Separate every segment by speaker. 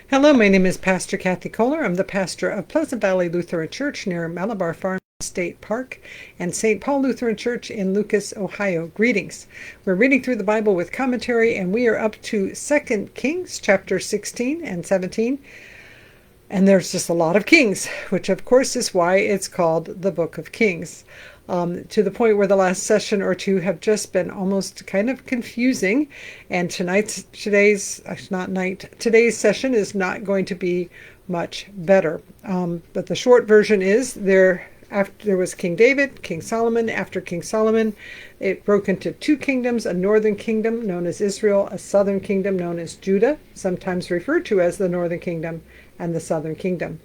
Speaker 1: Hello, my name is Pastor Kris Kollar. I'm the pastor of Pleasant Valley Lutheran Church near Malabar Farm State Park and St. Paul Lutheran Church in Lucas, Ohio. Greetings. We're reading through the Bible with commentary, and we are up to 2 Kings chapter 16 and 17. And there's just a lot of kings, which of course is why it's called the Book of Kings. To the point where the last session or two have just been almost kind of confusing. And today's session is not going to be much better. But the short version is there was King David, King Solomon. After King Solomon, it broke into two kingdoms, a northern kingdom known as Israel, a southern kingdom known as Judah, sometimes referred to as the northern kingdom and the southern kingdom.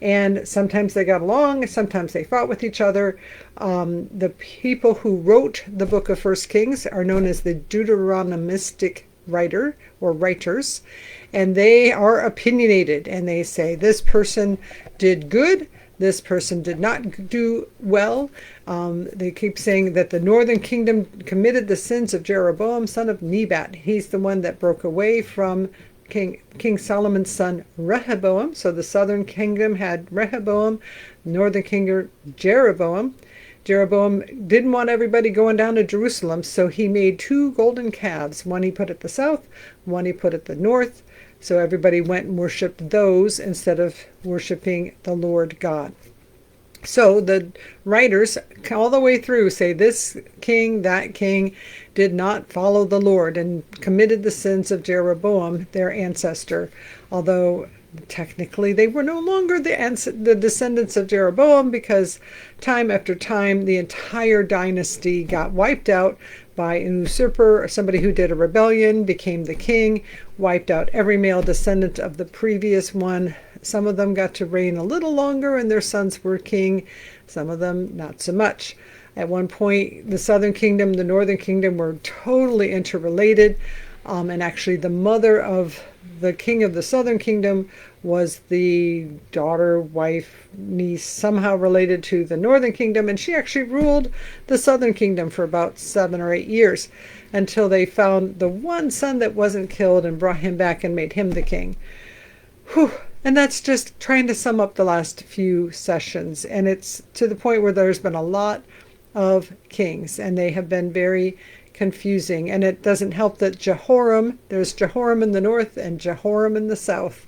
Speaker 1: And sometimes they got along, sometimes they fought with each other. The people who wrote the book of 1 Kings are known as the Deuteronomistic writer or writers, and they are opinionated, and they say this person did good, this person did not do well. They keep saying that the northern kingdom committed the sins of Jeroboam, son of Nebat. He's the one that broke away from King Solomon's son Rehoboam. So the southern kingdom had Rehoboam, northern kingdom Jeroboam. Jeroboam didn't want everybody going down to Jerusalem, so he made two golden calves. One he put at the south, one he put at the north. So everybody went and worshipped those instead of worshiping the Lord God. So the writers all the way through say this king, that king did not follow the Lord and committed the sins of Jeroboam, their ancestor, although technically they were no longer the descendants of Jeroboam, because time after time the entire dynasty got wiped out by an usurper, or somebody who did a rebellion, became the king, wiped out every male descendant of the previous one. Some of them got to reign a little longer and their sons were king, some of them not so much. At one point, the southern kingdom, the northern kingdom were totally interrelated, and actually the mother of the king of the southern kingdom was the daughter, wife, niece, somehow related to the northern kingdom, and she actually ruled the southern kingdom for about 7 or 8 years until they found the one son that wasn't killed and brought him back and made him the king. Whew. And that's just trying to sum up the last few sessions, and it's to the point where there's been a lot of kings, and they have been very confusing. And it doesn't help that there's Jehoram in the north and Jehoram in the south,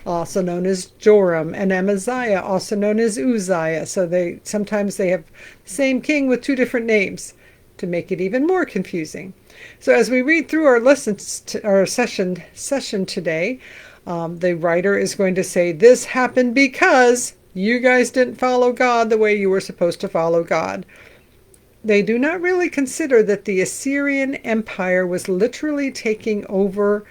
Speaker 1: also known as Joram, and Amaziah, also known as Uzziah. So sometimes they have the same king with two different names to make it even more confusing. So as we read through our lessons, our session today, the writer is going to say this happened because you guys didn't follow God the way you were supposed to follow God. They do not really consider that the Assyrian Empire was literally taking over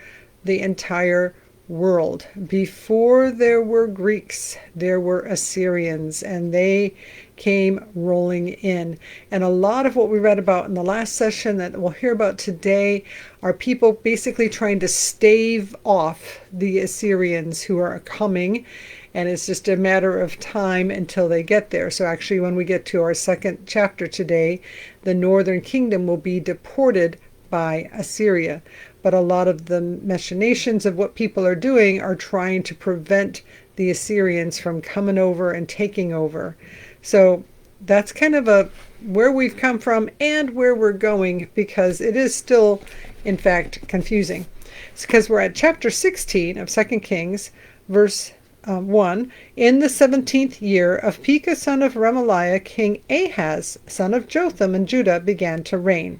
Speaker 1: the entire world. Before there were Greeks, there were Assyrians, and they came rolling in. And a lot of what we read about in the last session that we'll hear about today are people basically trying to stave off the Assyrians who are coming. And it's just a matter of time until they get there. So actually, when we get to our second chapter today, the northern kingdom will be deported by Assyria. But a lot of the machinations of what people are doing are trying to prevent the Assyrians from coming over and taking over. So that's kind of where we've come from and where we're going, because it is still, in fact, confusing. It's because we're at chapter 16 of 2 Kings, verse 1. In the 17th year of Pekah son of Remaliah, King Ahaz son of Jotham in Judah began to reign.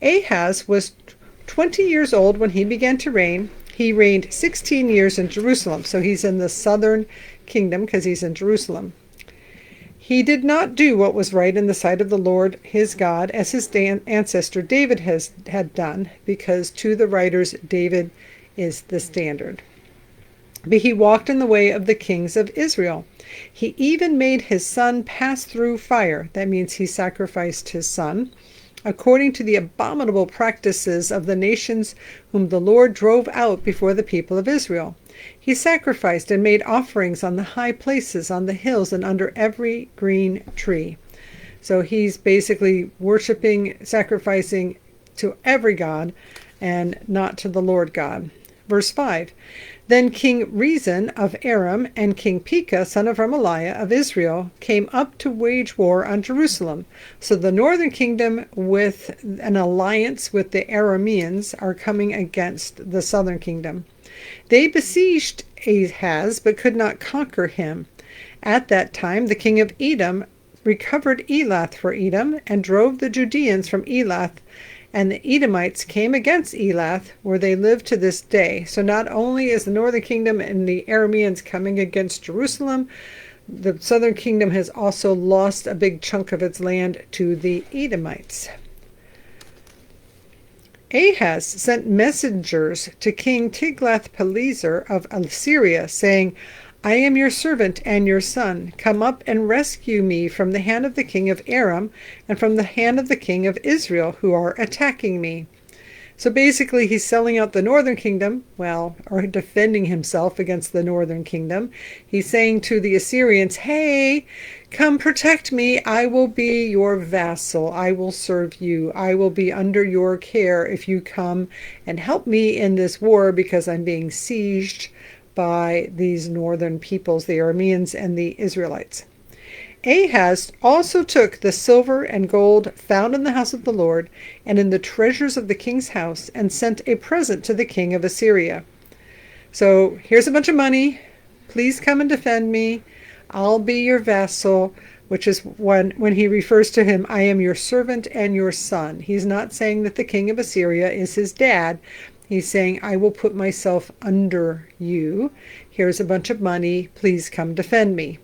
Speaker 1: Ahaz was 20 years old when he began to reign. He reigned 16 years in Jerusalem. So he's in the southern kingdom because he's in Jerusalem. He did not do what was right in the sight of the Lord his God, as his ancestor David had done, because to the writers David is the standard. But he walked in the way of the kings of Israel. He even made his son pass through fire. That means he sacrificed his son, according to the abominable practices of the nations whom the Lord drove out before the people of Israel. He sacrificed and made offerings on the high places, on the hills, and under every green tree. So he's basically worshiping, sacrificing to every god and not to the Lord God. Verse 5. Then King Rezin of Aram and King Pekah, son of Remaliah of Israel, came up to wage war on Jerusalem. So the northern kingdom, with an alliance with the Arameans, are coming against the southern kingdom. They besieged Ahaz, but could not conquer him. At that time, the king of Edom recovered Elath for Edom, and drove the Judeans from Elath, and the Edomites came against Elath, where they live to this day. So not only is the northern kingdom and the Arameans coming against Jerusalem, the southern kingdom has also lost a big chunk of its land to the Edomites. Ahaz sent messengers to King Tiglath-Pileser of Assyria, saying, I am your servant and your son. Come up and rescue me from the hand of the king of Aram and from the hand of the king of Israel, who are attacking me. So basically he's selling out the northern kingdom, or defending himself against the northern kingdom. He's saying to the Assyrians, hey, come protect me. I will be your vassal. I will serve you. I will be under your care if you come and help me in this war, because I'm being sieged by these northern peoples, the Arameans and the Israelites. Ahaz also took the silver and gold found in the house of the Lord and in the treasures of the king's house, and sent a present to the king of Assyria. So here's a bunch of money. Please come and defend me. I'll be your vassal, which is when he refers to him, I am your servant and your son. He's not saying that the king of Assyria is his dad. He's saying, I will put myself under you. Here's a bunch of money. Please come defend me.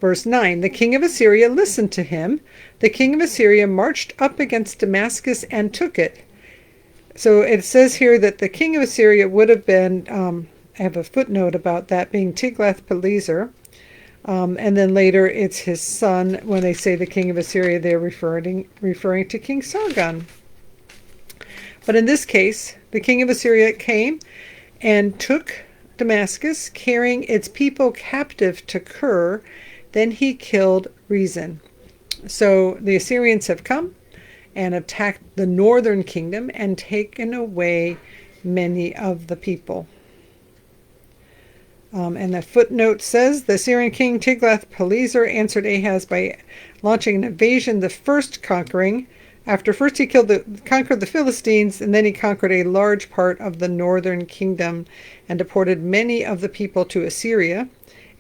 Speaker 1: Verse 9, the king of Assyria listened to him. The king of Assyria marched up against Damascus and took it. So it says here that the king of Assyria would have been, I have a footnote about that, being Tiglath-Pileser. And then later it's his son. When they say the king of Assyria, they're referring to King Sargon. But in this case, the king of Assyria came and took Damascus, carrying its people captive to Kir. Then he killed Rezin. So the Assyrians have come and attacked the northern kingdom and taken away many of the people. And the footnote says, the Assyrian king Tiglath-Pileser answered Ahaz by launching an invasion, the first conquering. After first he conquered the Philistines, and then he conquered a large part of the northern kingdom and deported many of the people to Assyria.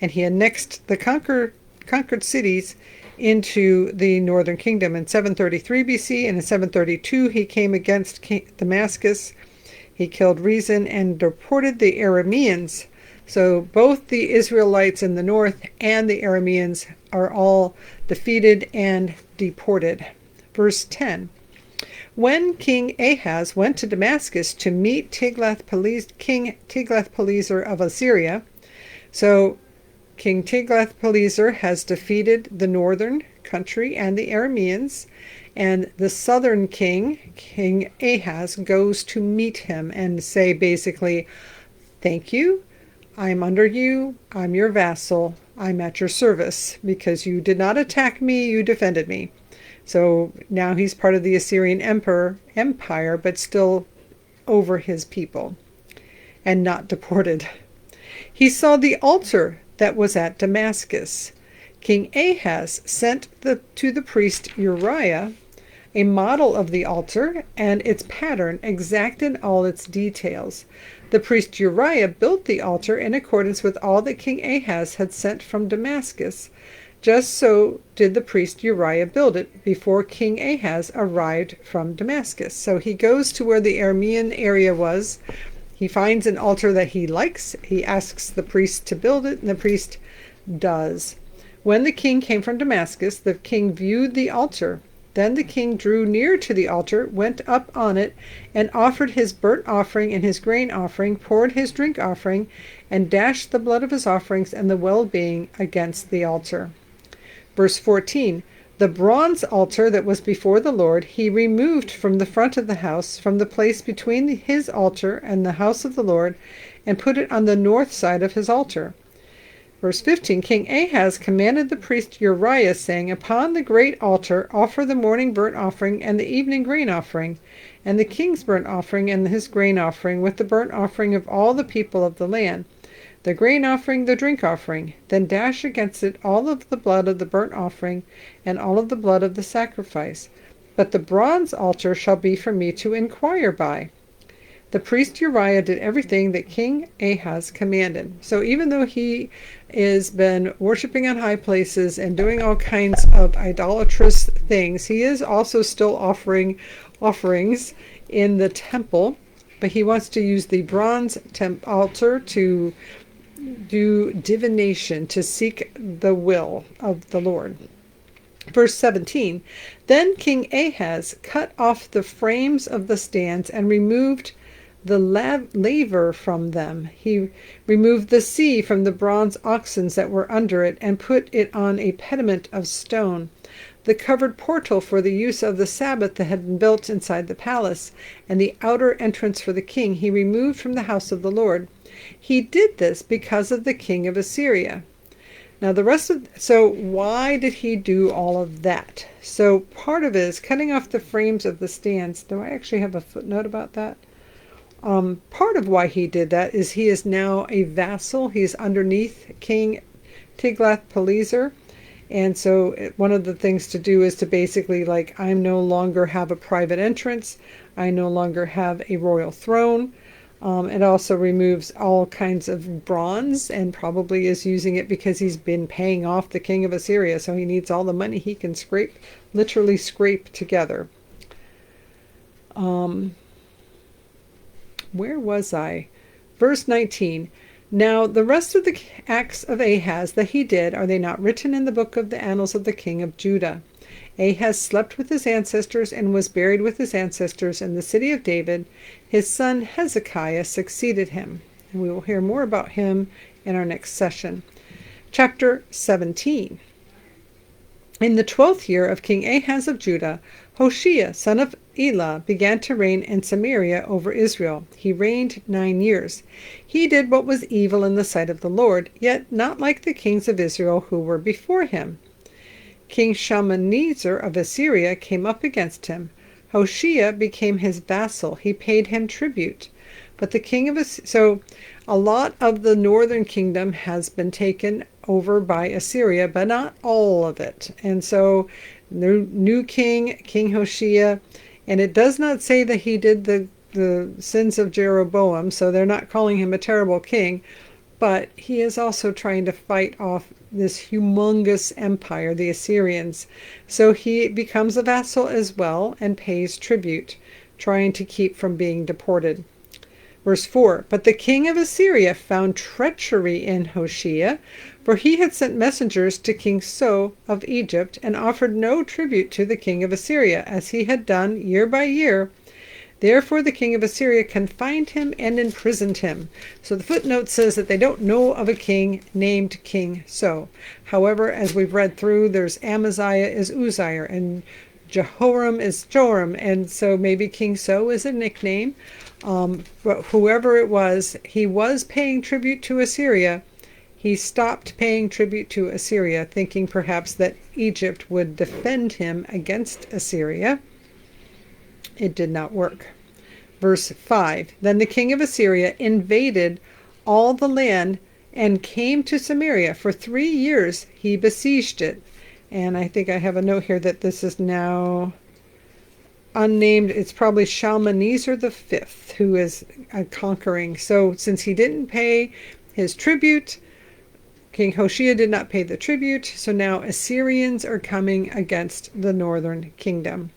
Speaker 1: And he annexed the conquered cities into the northern kingdom in 733 BC, and in 732 he came against Damascus. He killed Rezin and deported the Arameans. So both the Israelites in the north and the Arameans are all defeated and deported. Verse 10. When King Ahaz went to Damascus to meet King Tiglath-Pileser of Assyria, so King Tiglath-Pileser has defeated the northern country and the Arameans, and the southern king, King Ahaz, goes to meet him and say basically, thank you, I'm under you, I'm your vassal, I'm at your service, because you did not attack me, you defended me. So now he's part of the Assyrian empire, but still over his people and not deported. He saw the altar that was at Damascus. King Ahaz sent to the priest Uriah a model of the altar and its pattern, exact in all its details. The priest Uriah built the altar in accordance with all that King Ahaz had sent from Damascus. Just so did the priest Uriah build it before King Ahaz arrived from Damascus. So he goes to where the Aramean area was. He finds an altar that he likes. He asks the priest to build it, and the priest does. When the king came from Damascus, the king viewed the altar. Then the king drew near to the altar, went up on it, and offered his burnt offering and his grain offering, poured his drink offering, and dashed the blood of his offerings and the well-being against the altar. Verse 14, the bronze altar that was before the Lord he removed from the front of the house, from the place between his altar and the house of the Lord, and put it on the north side of his altar. Verse 15, King Ahaz commanded the priest Uriah, saying, Upon the great altar offer the morning burnt offering and the evening grain offering, and the king's burnt offering and his grain offering, with the burnt offering of all the people of the land, the grain offering, the drink offering. Then dash against it all of the blood of the burnt offering and all of the blood of the sacrifice. But the bronze altar shall be for me to inquire by. The priest Uriah did everything that King Ahaz commanded. So even though he has been worshiping on high places and doing all kinds of idolatrous things, he is also still offering offerings in the temple, but he wants to use the bronze altar to do divination, to seek the will of the Lord. Verse 17, Then King Ahaz cut off the frames of the stands and removed the laver from them. He removed the sea from the bronze oxen that were under it, and put it on a pediment of stone. The covered portal for the use of the Sabbath that had been built inside the palace, and the outer entrance for the king, he removed from the house of the Lord. He did this because of the king of Assyria. Now so why did he do all of that? So part of it is cutting off the frames of the stands. Do I actually have a footnote about that? Part of why he did that is he is now a vassal. He's underneath King Tiglath-Pileser. And so one of the things to do is to basically, like, I no longer have a private entrance. I no longer have a royal throne. It also removes all kinds of bronze, and probably is using it because he's been paying off the king of Assyria. So he needs all the money he can literally scrape together. Where was I? Verse 19. Now the rest of the acts of Ahaz that he did, are they not written in the book of the annals of the king of Judah? Ahaz slept with his ancestors and was buried with his ancestors in the city of David. His son Hezekiah succeeded him. And we will hear more about him in our next session. Chapter 17. In the 12th year of King Ahaz of Judah, Hoshea, son of Elah, began to reign in Samaria over Israel. He reigned 9 years. He did what was evil in the sight of the Lord, yet not like the kings of Israel who were before him. King Shalmaneser of Assyria came up against him. Hoshea became his vassal. He paid him tribute. But the king of so a lot of the northern kingdom has been taken over by Assyria, but not all of it. And so the new king, King Hoshea, and it does not say that he did the sins of Jeroboam, so they're not calling him a terrible king, but he is also trying to fight off this humongous empire, the Assyrians. So he becomes a vassal as well and pays tribute, trying to keep from being deported. Verse 4, But the king of Assyria found treachery in Hoshea, for he had sent messengers to King So of Egypt, and offered no tribute to the king of Assyria, as he had done year by year. Therefore the king of Assyria confined him and imprisoned him. So the footnote says that they don't know of a king named King So. However, as we've read through, there's Amaziah is Uzziah, and Jehoram is Joram, and so maybe King So is a nickname. But whoever it was, he was paying tribute to Assyria. He stopped paying tribute to Assyria, thinking perhaps that Egypt would defend him against Assyria. It did not work. Verse 5, Then the king of Assyria invaded all the land and came to Samaria. For 3 years he besieged it. And I think I have a note here that this is now unnamed. It's probably Shalmaneser the fifth who is conquering. So since he didn't pay his tribute, King Hoshea did not pay the tribute, so now Assyrians are coming against the northern kingdom.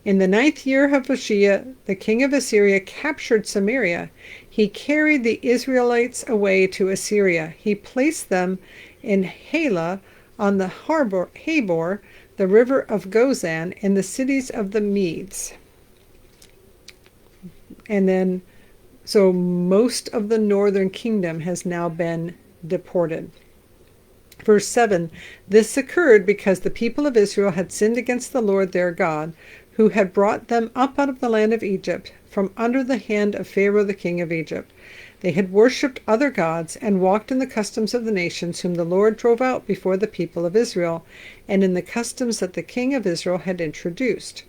Speaker 1: In the 9th year of Hoshea, the king of Assyria captured Samaria. He carried the Israelites away to Assyria. He placed them in Halah on the Habor, the river of Gozan, in the cities of the Medes. And then, so most of the northern kingdom has now been deported. Verse 7, This occurred because the people of Israel had sinned against the Lord their God, who had brought them up out of the land of Egypt, from under the hand of Pharaoh the king of Egypt. They had worshipped other gods and walked in the customs of the nations whom the Lord drove out before the people of Israel, and in the customs that the king of Israel had introduced.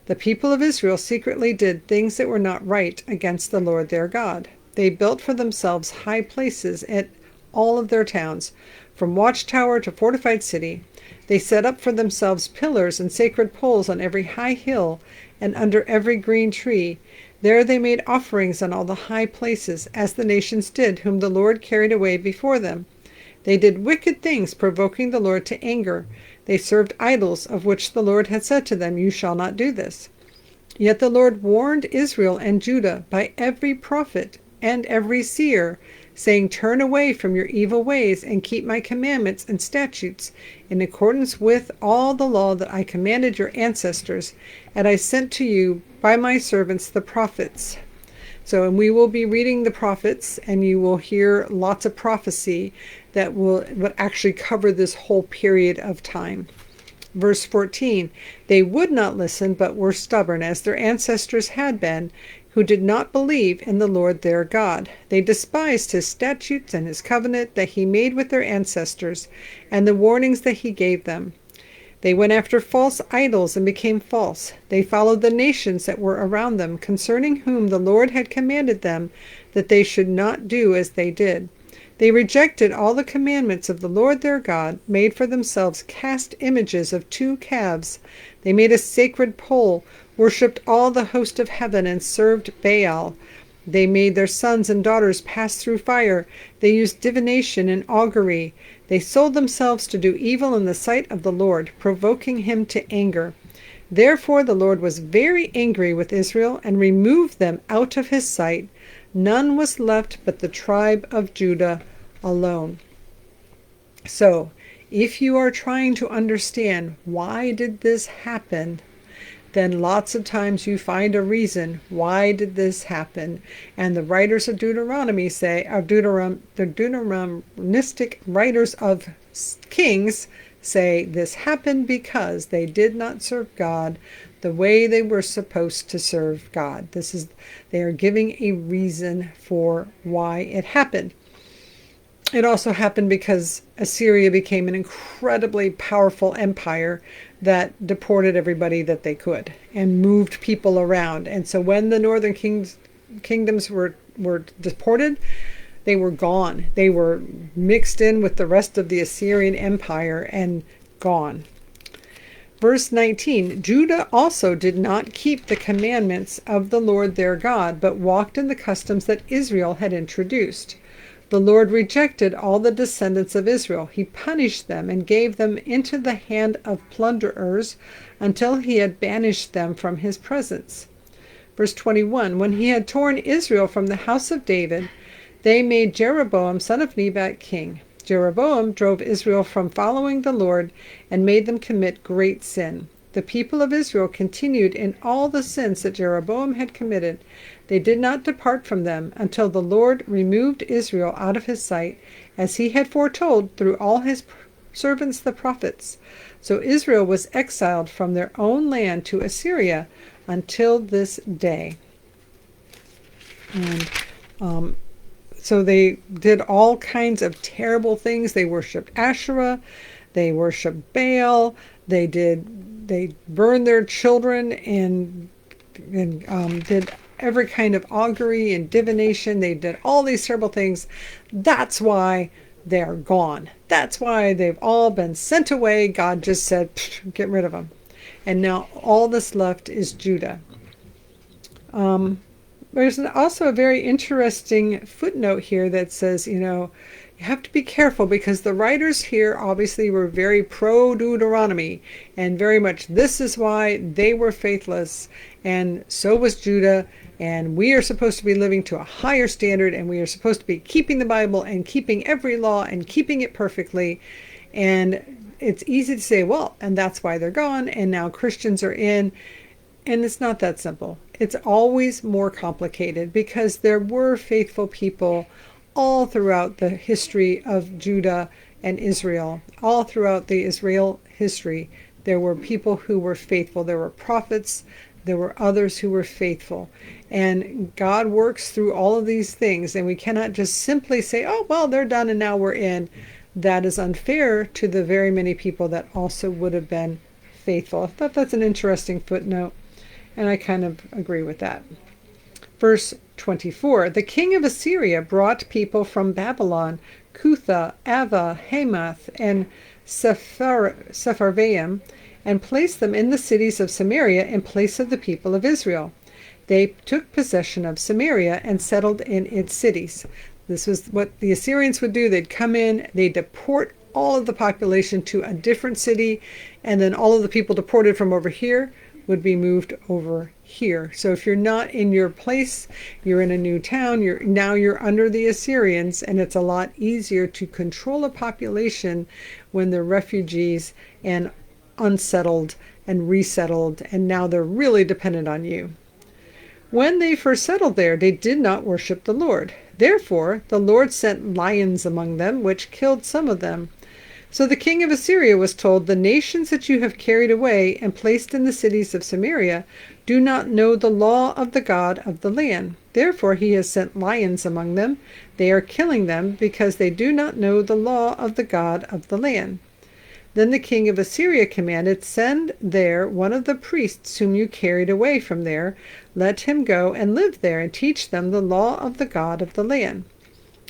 Speaker 1: The people of Israel secretly did things that were not right against the Lord their God. They built for themselves high places at all of their towns, from watchtower to fortified city. They set up for themselves pillars and sacred poles on every high hill and under every green tree. There they made offerings on all the high places, as the nations did, whom the Lord carried away before them. They did wicked things, provoking the Lord to anger. They served idols, of which the Lord had said to them, "You shall not do this." Yet the Lord warned Israel and Judah by every prophet and every seer, saying, "Turn away from your evil ways and keep my commandments and statutes, in accordance with all the law that I commanded your ancestors, and I sent to you by my servants the prophets." And we will be reading the prophets, and you will hear lots of prophecy that would actually cover this whole period of time. Verse 14, they would not listen, but were stubborn, as their ancestors had been, who did not believe in the Lord their God. They despised his statutes and his covenant that he made with their ancestors, and the warnings that he gave them. They went after false idols and became false. They followed the nations that were around them, concerning whom the Lord had commanded them that they should not do as they did. They rejected all the commandments of the Lord their God, made for themselves cast images of 2 calves. They made a sacred pole, worshipped all the host of heaven, and served Baal. They made their sons and daughters pass through fire. They used divination and augury. They sold themselves to do evil in the sight of the Lord, provoking him to anger. Therefore the Lord was very angry with Israel and removed them out of his sight. None was left but the tribe of Judah alone. So, if you are trying to understand why did this happen, then lots of times you find a reason. Why did this happen? And the writers of Deuteronomy say, the Deuteronomistic writers of Kings say this happened because they did not serve God the way they were supposed to serve God. They are giving a reason for why it happened. It also happened because Assyria became an incredibly powerful empire that deported everybody that they could and moved people around. And so when the northern kingdoms were deported, they were gone. They were mixed in with the rest of the Assyrian empire and gone. Verse 19, Judah also did not keep the commandments of the Lord their God, but walked in the customs that Israel had introduced. The Lord rejected all the descendants of Israel. He punished them and gave them into the hand of plunderers until he had banished them from his presence. Verse 21, when he had torn Israel from the house of David, they made Jeroboam son of Nebat king. Jeroboam drove Israel from following the Lord and made them commit great sin. The people of Israel continued in all the sins that Jeroboam had committed. They did not depart from them until the Lord removed Israel out of his sight, as he had foretold through all his servants the prophets. So Israel was exiled from their own land to Assyria until this day. And so they did all kinds of terrible things. They worshipped Asherah, they worshipped Baal, they burned their children and did every kind of augury and divination. They did all these terrible things. That's why they're gone. That's why they've all been sent away. God just said, get rid of them. And now all that's left is Judah. There's also a very interesting footnote here that says, you have to be careful because the writers here obviously were very pro-Deuteronomy and very much this is why they were faithless and so was Judah, and we are supposed to be living to a higher standard and we are supposed to be keeping the Bible and keeping every law and keeping it perfectly. And it's easy to say, well, and that's why they're gone and now Christians are in. And it's not that simple. It's always more complicated because there were faithful people all throughout the history of Judah and Israel. All throughout the Israel history, there were people who were faithful. There were prophets There were others who were faithful. And God works through all of these things, and we cannot just simply say, oh, well, they're done and now we're in. That is unfair to the very many people that also would have been faithful. I thought that's an interesting footnote, and I kind of agree with that. Verse 24, the king of Assyria brought people from Babylon, Cutha, Ava, Hamath, and Sepharvaim, and placed them in the cities of Samaria in place of the people of Israel. They took possession of Samaria and settled in its cities. This was what the Assyrians would do. They'd come in, they'd deport all of the population to a different city, and then all of the people deported from over here would be moved over here. So if you're not in your place, you're in a new town, you're under the Assyrians, and it's a lot easier to control a population when they're refugees and unsettled and resettled, and now they're really dependent on you. When they first settled there, they did not worship the Lord. Therefore, the Lord sent lions among them, which killed some of them. So the king of Assyria was told, the nations that you have carried away and placed in the cities of Samaria do not know the law of the God of the land. Therefore he has sent lions among them. They are killing them because they do not know the law of the God of the land. Then the king of Assyria commanded, send there one of the priests whom you carried away from there. Let him go and live there and teach them the law of the God of the land.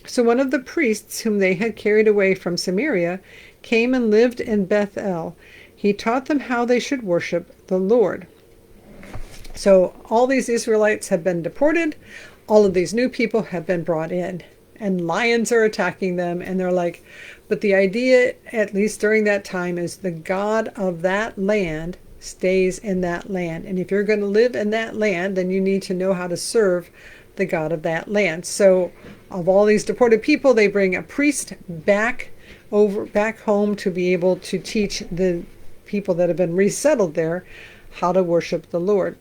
Speaker 1: So one of the priests whom they had carried away from Samaria came and lived in Bethel. He taught them how they should worship the Lord. So all these Israelites have been deported. All of these new people have been brought in. And lions are attacking them. And they're like, but the idea, at least during that time, is the God of that land stays in that land. And if you're going to live in that land, then you need to know how to serve the God of that land. So of all these deported people, they bring a priest back home to be able to teach the people that have been resettled there how to worship the Lord.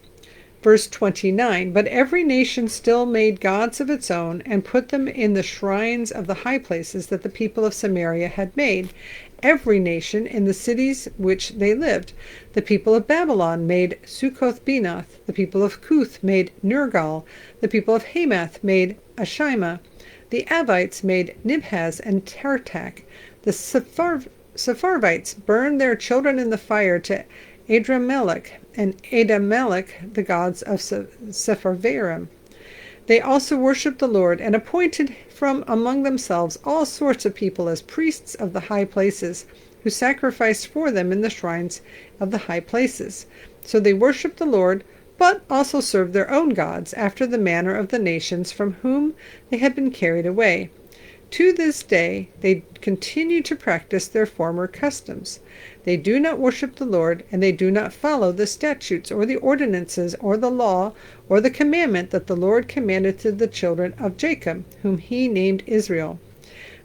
Speaker 1: Verse 29, but every nation still made gods of its own and put them in the shrines of the high places that the people of Samaria had made. Every nation in the cities which they lived. The people of Babylon made Succoth-Benoth. The people of Cuth made Nergal. The people of Hamath made Ashima. The Avites made Nibhaz and Tartak. The Sepharvites burned their children in the fire to Adramelech and Adamelech, the gods of Sepharvaim. They also worshipped the Lord and appointed from among themselves all sorts of people as priests of the high places, who sacrificed for them in the shrines of the high places. So they worshipped the Lord, but also served their own gods after the manner of the nations from whom they had been carried away. To this day they continue to practice their former customs. They do not worship the Lord, and they do not follow the statutes or the ordinances or the law or the commandment that the Lord commanded to the children of Jacob, whom he named Israel.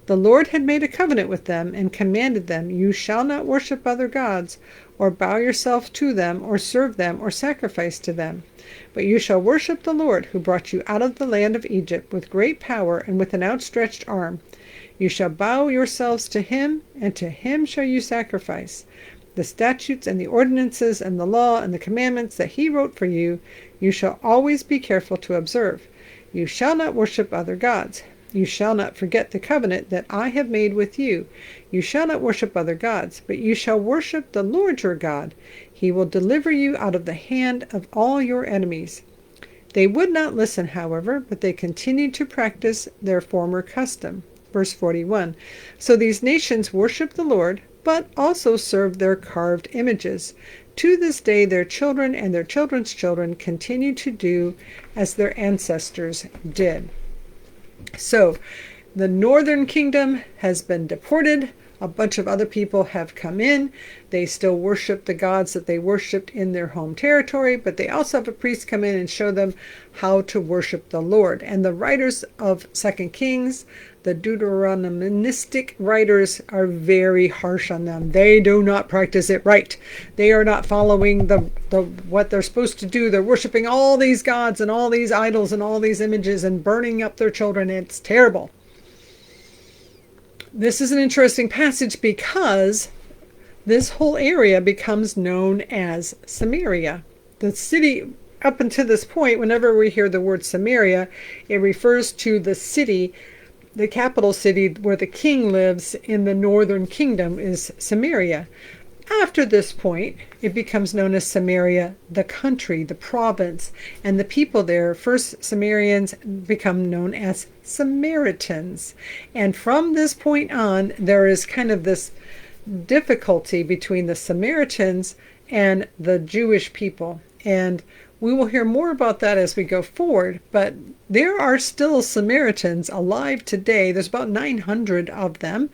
Speaker 1: The Lord had made a covenant with them and commanded them, you shall not worship other gods, or bow yourself to them, or serve them, or sacrifice to them. But you shall worship the Lord, who brought you out of the land of Egypt with great power and with an outstretched arm. You shall bow yourselves to him, and to him shall you sacrifice. The statutes and the ordinances and the law and the commandments that he wrote for you, you shall always be careful to observe. You shall not worship other gods. You shall not forget the covenant that I have made with you. You shall not worship other gods, but you shall worship the Lord your God. He will deliver you out of the hand of all your enemies. They would not listen, however, but they continued to practice their former custom. Verse 41, so these nations worship the Lord, but also serve their carved images. To this day their children and their children's children continue to do as their ancestors did. So the northern kingdom has been deported. A bunch of other people have come in. They still worship the gods that they worshipped in their home territory, but they also have a priest come in and show them how to worship the Lord. And the writers of 2 Kings, the Deuteronomistic writers, are very harsh on them. They do not practice it right. They are not following the what they're supposed to do. They're worshiping all these gods and all these idols and all these images and burning up their children. It's terrible. This is an interesting passage because this whole area becomes known as Samaria. the city, up until this point, whenever we hear the word Samaria, it refers to the city, the capital city where the king lives in the northern kingdom is Samaria. After this point, it becomes known as Samaria, the country, the province, and the people there, first Sumerians, become known as Samaritans. And from this point on, there is kind of this difficulty between the Samaritans and the Jewish people. And we will hear more about that as we go forward, but there are still Samaritans alive today. There's about 900 of them.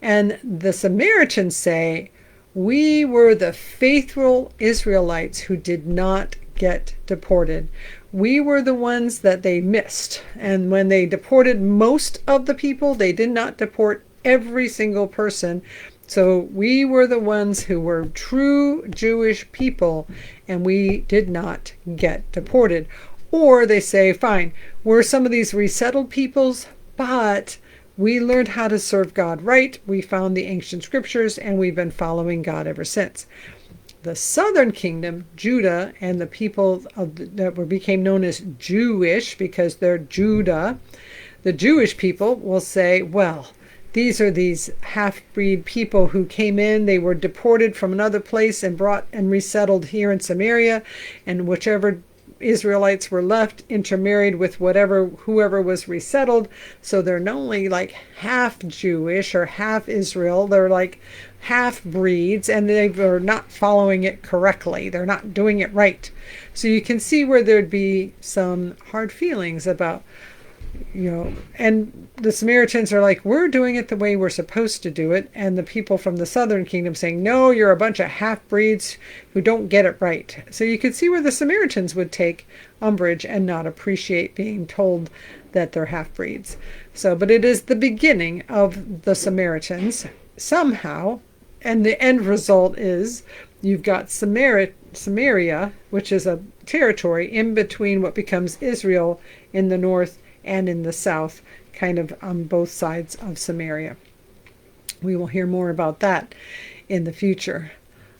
Speaker 1: And the Samaritans say, we were the faithful Israelites who did not get deported. We were the ones that they missed. And when they deported most of the people, they did not deport every single person. So we were the ones who were true Jewish people, and we did not get deported. Or they say, fine, we're some of these resettled peoples, but we learned how to serve God right. We found the ancient scriptures, and we've been following God ever since. The southern kingdom, Judah, and the people that became known as Jewish because they're Judah, the Jewish people will say, well, these are these half-breed people who came in. They were deported from another place and brought and resettled here in Samaria, and whichever Israelites were left intermarried with whoever was resettled. So they're not only like half Jewish or half Israel, they're like half breeds, and they are not following it correctly. They're not doing it right. So you can see where there'd be some hard feelings about, and the Samaritans are like, we're doing it the way we're supposed to do it. And the people from the southern kingdom saying, no, you're a bunch of half-breeds who don't get it right. So you can see where the Samaritans would take umbrage and not appreciate being told that they're half-breeds. But it is the beginning of the Samaritans somehow. And the end result is you've got Samaria, which is a territory in between what becomes Israel in the north and in the south, kind of on both sides of Samaria. We will hear more about that in the future.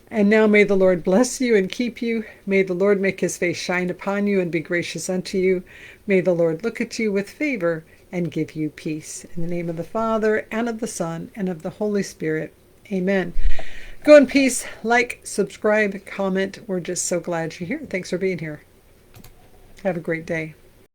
Speaker 1: And now may the Lord bless you and keep you. May the Lord make his face shine upon you and be gracious unto you. May the Lord look at you with favor and give you peace. In the name of the Father, and of the Son, and of the Holy Spirit. Amen. Go in peace. Like, subscribe, comment. We're just so glad you're here. Thanks for being here. Have a great day.